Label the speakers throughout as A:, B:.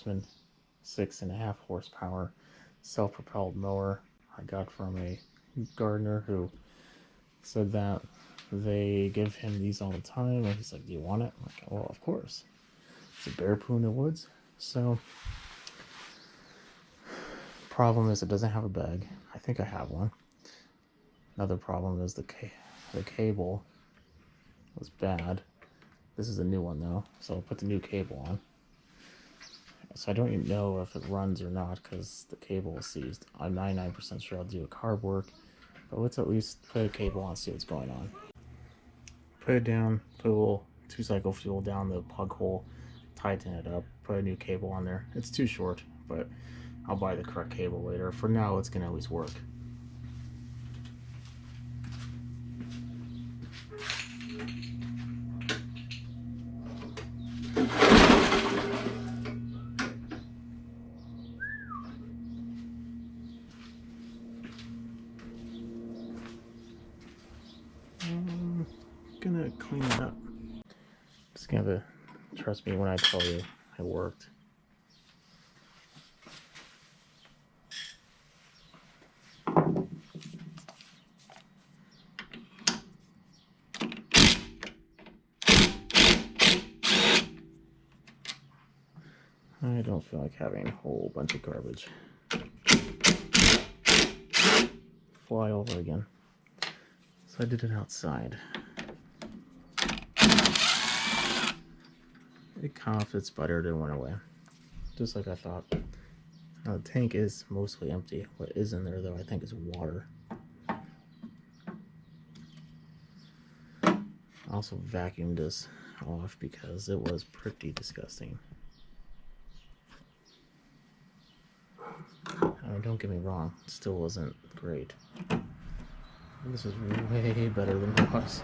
A: Craftsman 6.5 horsepower self-propelled mower I got from a gardener who said that they give him these all the time, and he's like, do you want it? I'm like, well, of course. It's a bear poo in the woods. So problem is it doesn't have a bag. I think I have one. Another problem is the cable was bad. This is a new one though, so I'll put the new cable on. So I don't even know if it runs or not because the cable is seized. I'm 99% sure I'll do a carb work, but let's at least put a cable on, see what's going on. Put it down, put a little 2-cycle fuel down the plug hole, tighten it up, put a new cable on there. It's too short, but I'll buy the correct cable later. For now, it's gonna at least work. I'm gonna clean it up. Just gonna trust me when I tell you it worked. I don't feel like having a whole bunch of garbage fly over again. So I did it outside. It coughed, it sputtered, and went away. Just like I thought. Now the tank is mostly empty. What is in there though, I think, is water. I also vacuumed this off because it was pretty disgusting. Don't get me wrong, it still wasn't great. This is way better than it was.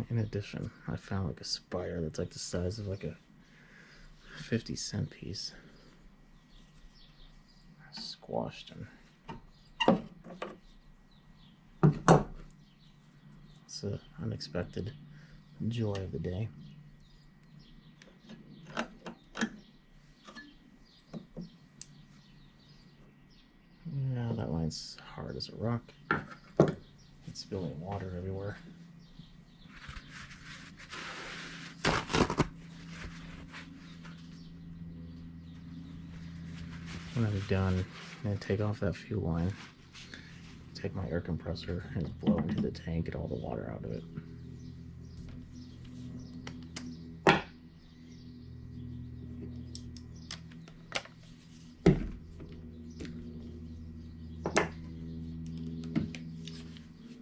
A: In addition, I found like a spider that's like the size of like a 50-cent piece. I squashed him. It's an unexpected joy of the day. Yeah, that line's hard as a rock. It's spilling water everywhere. When I'm done, I'm going to take off that fuel line, take my air compressor and blow into the tank, get all the water out of it.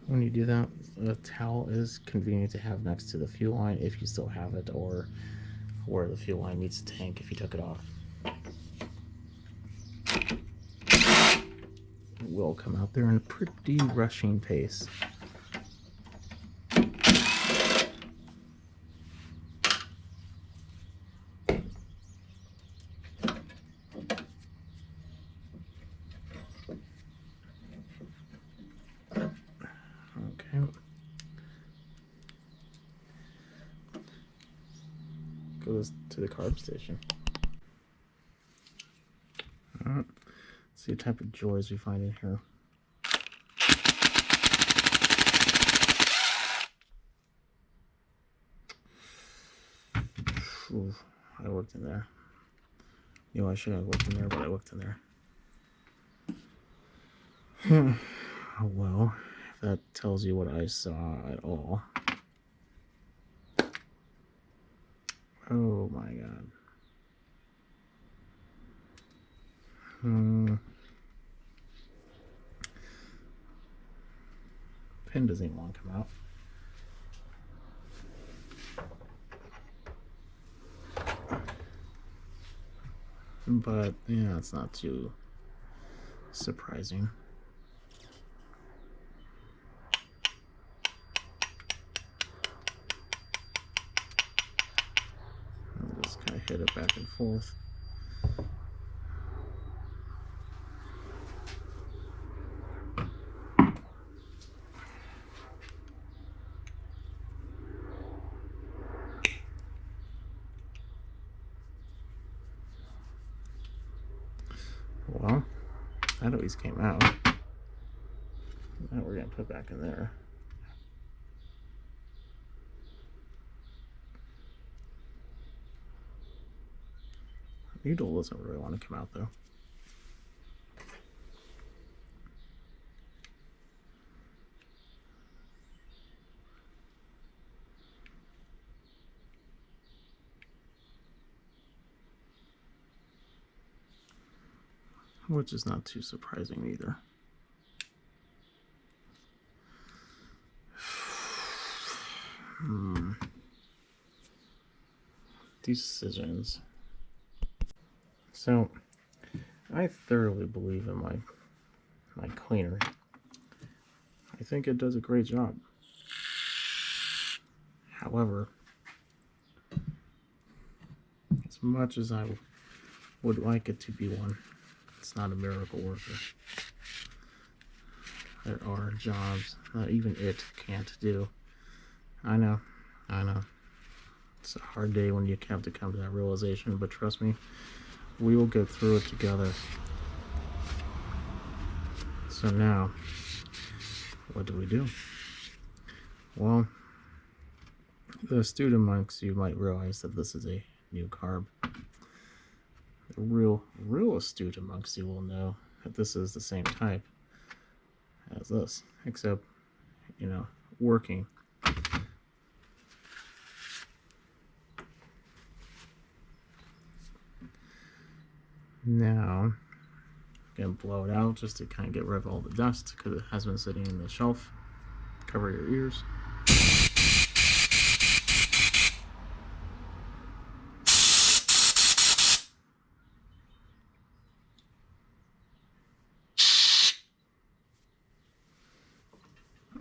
A: When you do that, a towel is convenient to have next to the fuel line if you still have it, or where the fuel line meets the tank if you took it off. It will come out there in a pretty rushing pace. Goes to the carb station. Let's see what type of joys we find in here. Ooh, I worked in there. You know, I shouldn't have worked in there, but I worked in there. Well, if that tells you what I saw at all. Oh my god. Pin doesn't even want to come out. But yeah, it's not too surprising. I'll just kind of hit it back and forth. Well, that always came out. Now we're gonna put back in there. Needle doesn't really want to come out though. Which is not too surprising either. Decisions. So I thoroughly believe in my cleaner. I think it does a great job. However, as much as I would like it to be one, it's not a miracle worker. There are jobs that even it can't do. I know. It's a hard day when you have to come to that realization, but trust me, we will get through it together. So now, what do? Well, the student monks, you might realize that this is a new carb. The real astute amongst you will know that this is the same type as this, except, you know, working. Now, I'm gonna blow it out just to kind of get rid of all the dust because it has been sitting in the shelf. Cover your ears.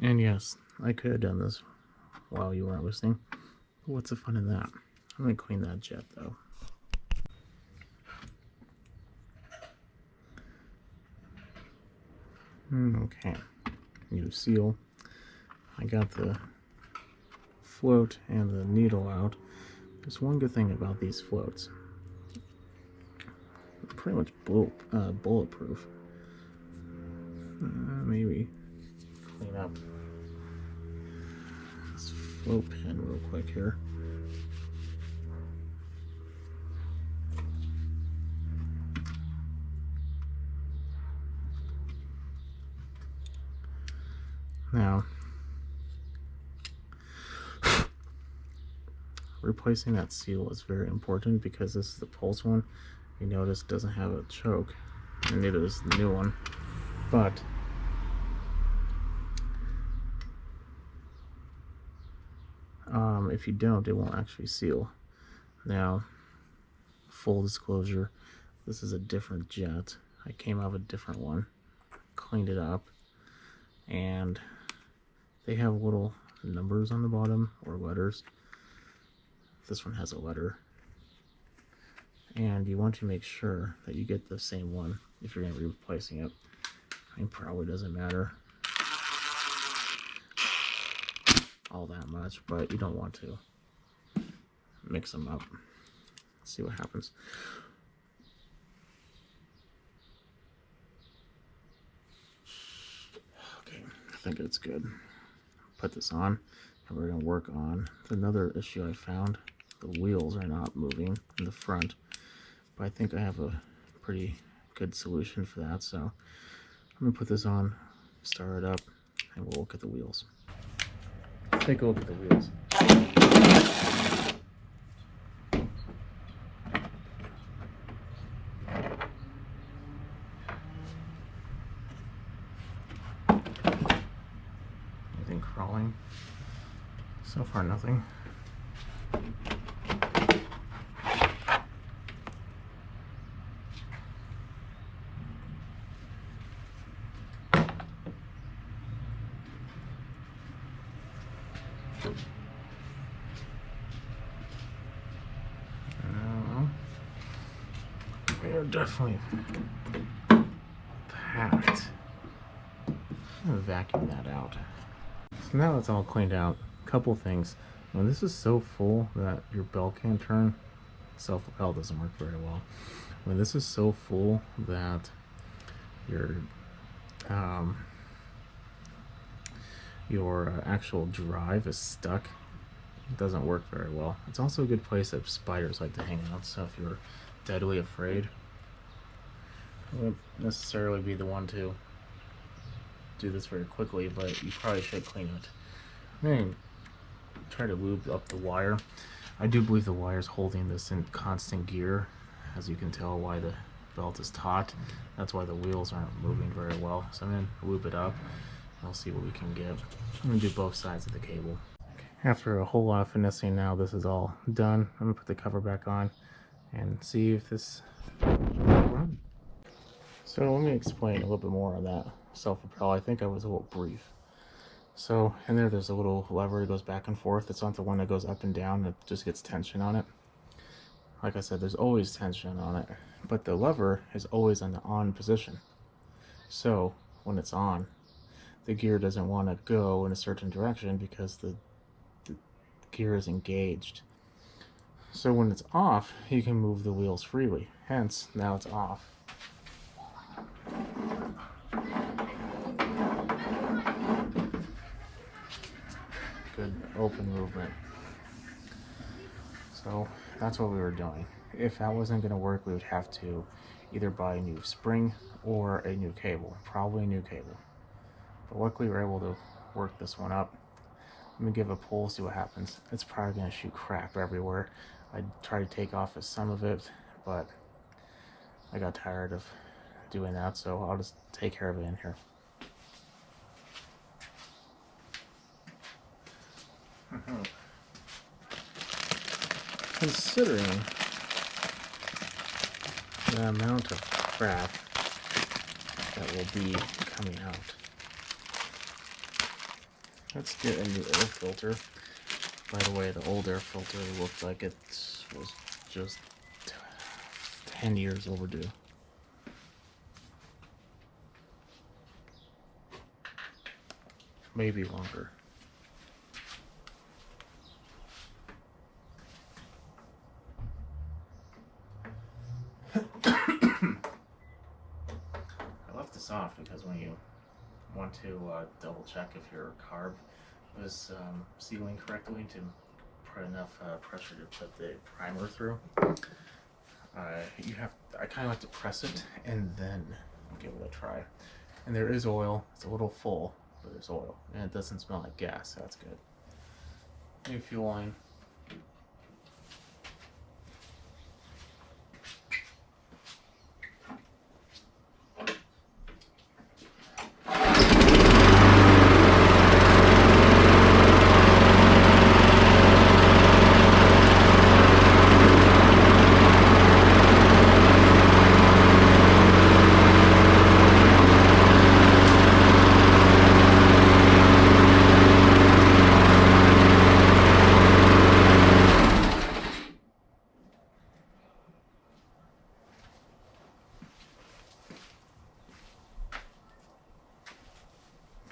A: And yes, I could have done this while you weren't listening. What's the fun in that? I'm gonna clean that jet though. Okay, new seal. I got the float and the needle out. There's one good thing about these floats. They're pretty much bulletproof. Maybe clean up this float pen real quick here. Now, replacing that seal is very important because this is the Pulse one. You notice it doesn't have a choke, and neither does the new one. But if you don't, it won't actually seal. Now, full disclosure, this is a different jet. I came out of a different one, cleaned it up, and they have little numbers on the bottom, or letters. This one has a letter. And you want to make sure that you get the same one if you're going to be replacing it. It probably doesn't matter all that much, but you don't want to mix them up. Let's see what happens. Okay, I think it's good. Put this on, and we're going to work on another issue I found. The wheels are not moving in the front, but I think I have a pretty good solution for that. So I'm going to put this on, start it up, and we'll look at the wheels. Take a look at the wheels. Anything crawling? So far, nothing. We are definitely packed. I'm gonna vacuum that out. So now it's all cleaned out. Couple things. When this is so full that your belt can't turn, self-propel doesn't work very well. When this is so full that your um, actual drive is stuck. It doesn't work very well. It's also a good place that spiders like to hang out, so if you're deadly afraid, I won't necessarily be the one to do this very quickly, but you probably should clean it. I'm going to try to lube up the wire. I do believe the wire is holding this in constant gear, as you can tell why the belt is taut. That's why the wheels aren't moving very well. So I'm going to lube it up. We'll see what we can get. I'm going to do both sides of the cable. After a whole lot of finessing now, this is all done. I'm going to put the cover back on and see if this will run. So let me explain a little bit more on that self-propel. I think I was a little brief. So in there's a little lever that goes back and forth. It's not the one that goes up and down. It just gets tension on it. Like I said, there's always tension on it, but the lever is always in the on position. So when it's on, the gear doesn't want to go in a certain direction because the gear is engaged. So when it's off, you can move the wheels freely. Hence, now it's off. Good open movement. So that's what we were doing. If that wasn't going to work, we would have to either buy a new spring or a new cable. Probably a new cable. But luckily we were able to work this one up. Let me give a pull, see what happens. It's probably going to shoot crap everywhere. I tried to take off some of it, but I got tired of doing that, so I'll just take care of it in here. Considering the amount of crap that will be coming out, let's get a new air filter. By the way, the old air filter looked like it was just 10 years overdue. Maybe longer. I left this off because when you want to double check if your carb was sealing correctly to put enough pressure to put the primer through, I kind of like to press it and then give it a try. And there is oil. It's a little full, but there's oil, and it doesn't smell like gas. That's good. New fuel line.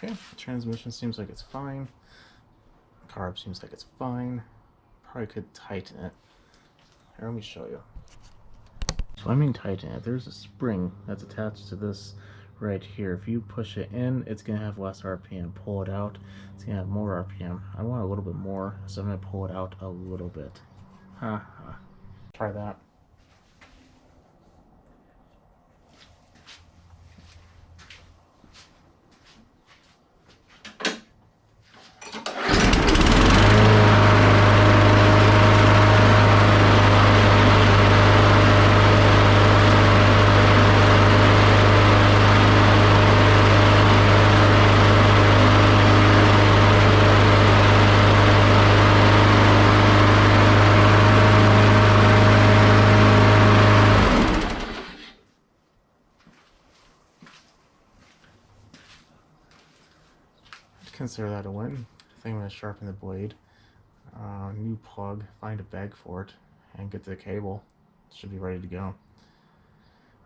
A: Okay, transmission seems like it's fine. Carb seems like it's fine. Probably could tighten it. Here, let me show you. So I mean tighten it. There's a spring that's attached to this right here. If you push it in, it's gonna have less RPM. Pull it out, it's gonna have more RPM. I want a little bit more, so I'm gonna pull it out a little bit. Try that. Consider that a win. I think I'm going to sharpen the blade. New plug, find a bag for it, and get the cable. It should be ready to go.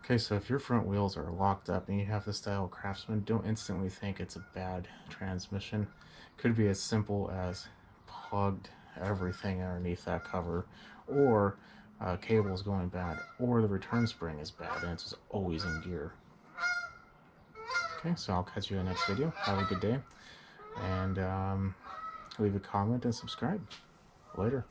A: Okay, so if your front wheels are locked up and you have this style of Craftsman, don't instantly think it's a bad transmission. Could be as simple as plugged everything underneath that cover, or cable's going bad, or the return spring is bad and it's just always in gear. Okay, so I'll catch you in the next video. Have a good day, and leave a comment and subscribe. Later.